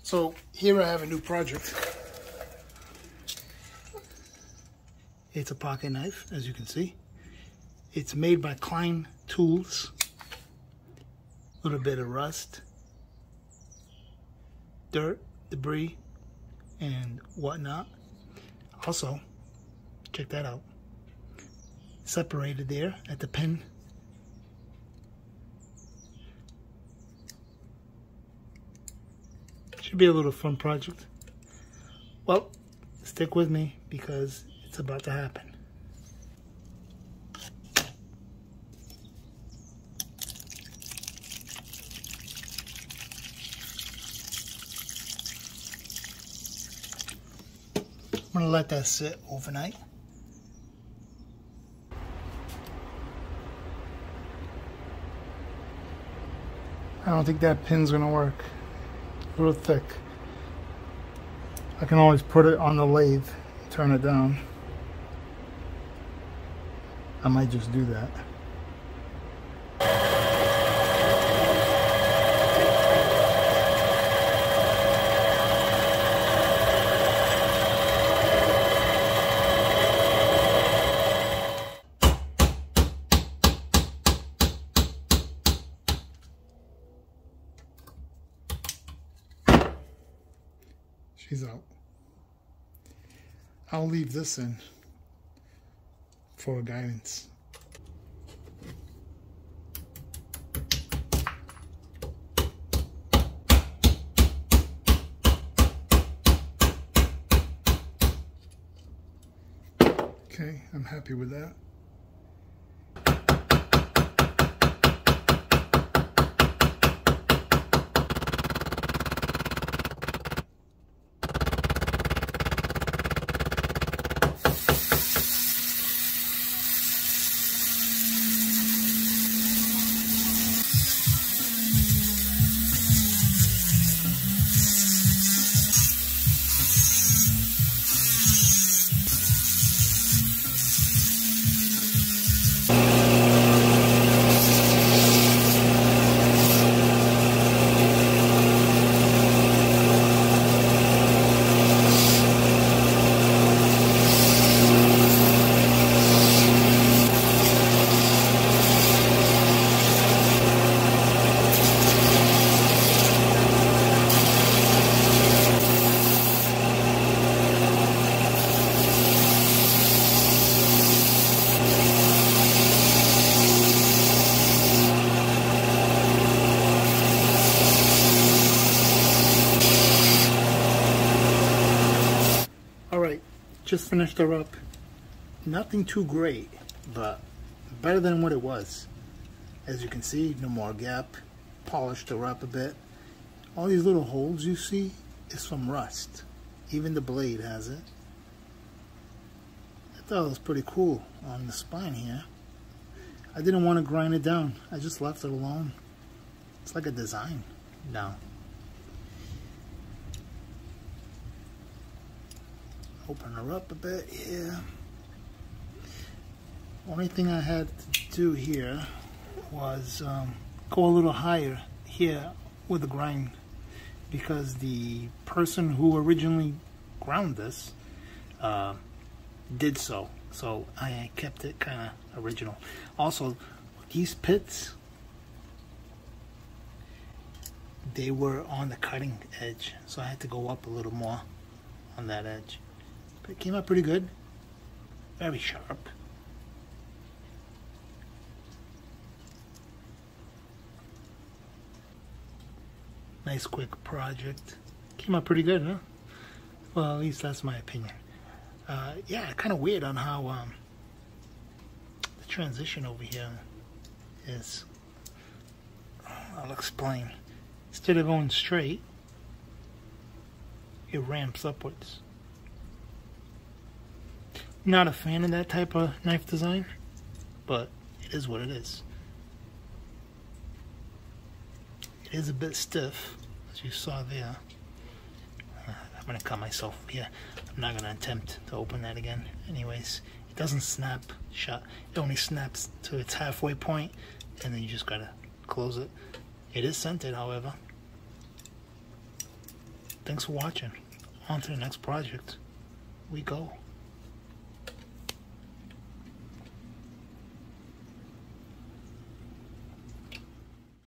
So here I have a new project. It's a pocket knife, as you can see. It's made by Kliein tools. A little bit of rust, dirt, debris, and whatnot. Also, check that out. Separated there at the pin. Should be a little fun project. Well, stick with me because it's about to happen. I'm gonna let that sit overnight. I don't think that pin's gonna work. A little thick. I can always put it on the lathe, turn it down. I might just do that. She's out. I'll leave this in for guidance. Okay, I'm happy with that. Just finished her up. Nothing too great, but better than what it was. As you can see, no more gap. Polished her up a bit. All these little holes you see is from rust. Even the blade has it. I thought it was pretty cool on the spine here. I didn't want to grind it down. I just left it alone. It's like a design now. Open her up a bit here. Only thing I had to do here was go a little higher here with the grind, because the person who originally ground this did so. So I kept it kind of original. Also, these pits, they were on the cutting edge, so I had to go up a little more on that edge. It came out pretty good. Very sharp. Nice quick project. Came out pretty good, huh? Well, at least that's my opinion. Yeah, kind of weird on how the transition over here is. I'll explain. Instead of going straight, it ramps upwards. Not a fan of that type of knife design, but it is what it is. It is a bit stiff, as you saw there. I'm going to cut myself here. I'm not going to attempt to open that again. Anyways, it doesn't snap shut. It only snaps to its halfway point, and then you just got to close it. It is scented, however. thanks for watching. On to the next project we go.